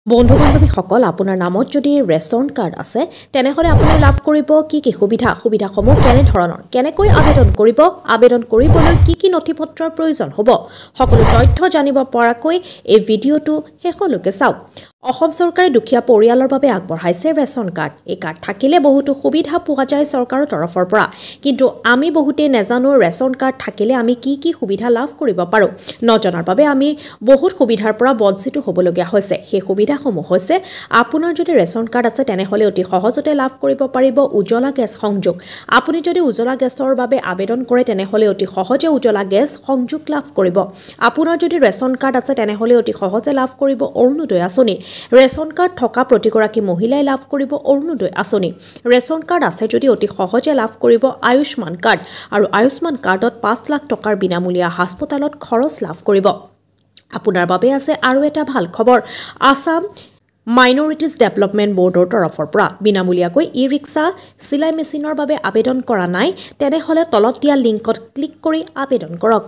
বন্ধু বান্ধৱীসকল আপোনাৰ নামত যদি ৰেচন কাৰ্ড আছে তেনেহলে আপুনি লাভ কৰিব কি সুবিধাসমূহ কেনেকৈ আবেদন কৰিবলৈ কি নথিপত্ৰৰ প্ৰয়োজন হ'ব সকলো তথ্য জানিব পৰাকৈ এই ভিডিঅ'টো শেষলৈকে চাওক অসম চৰকাৰে দুখীয়া পৰিয়ালৰ বাবে আগবঢ়াইছে ৰেচন কাৰ্ড এই কাৰ্ড থাকিলে বহুতো সুবিধা পোৱা যায় চৰকাৰৰ তৰফৰ পৰা কিন্তু আমি বহুতে নেজানো ৰেচন কাৰ্ড থাকিলে আমি কি সুবিধা লাভ কৰিব পাৰো নজনাৰ বাবে আমি বহুত সুবিধাৰ পৰা বঞ্চিত হ'বলগীয়া হৈছে সেই সুবিধাসমূহ হৈছে আপোনাৰ যদি ৰেচন কাৰ্ড আছে তেনেহলে অতি সহজতে লাভ কৰিব পাৰিব উজ্জ্বলা গেছ সংযোগ আপুনি যদি উজ্জ্বলা গেছৰ বাবে আবেদন কৰে তেনেহলে অতি সহজে উজ্জ্বলা গেছ সংযোগ লাভ কৰিব আপোনাৰ যদি ৰেচন কাৰ্ড আছে তেনেহলে অতি সহজে লাভ কৰিব অৰুণোদয় আঁচনি ৰেচন কাৰ্ড থকা প্ৰতিগৰাকী মহিলাই লাভ কৰিব অৰুণোদয় আঁচনি ৰেচন কাৰ্ড আছে যদি অতি সহজে লাভ কৰিব আয়ুষ্মান কাৰ্ড আৰু আয়ুষ্মান কাৰ্ডত 5 লাখ টকাৰ বিনামূলীয়া হাস্পতালত খৰচ লাভ কৰিব আপোনাৰ বাবে আছে আৰু এটা ভাল খবৰ আসাম মাইনৰিটিজ ডেভেলপমেণ্ট বোৰ্ডৰ তৰফৰ পৰা বিনামূলীয়াকৈ ই-ৰিক্সা চিলাই মেচিনৰ বাবে আবেদন কৰা নাই তেনেহলে তলত দিয়া লিংকত ক্লিক কৰি আবেদন কৰক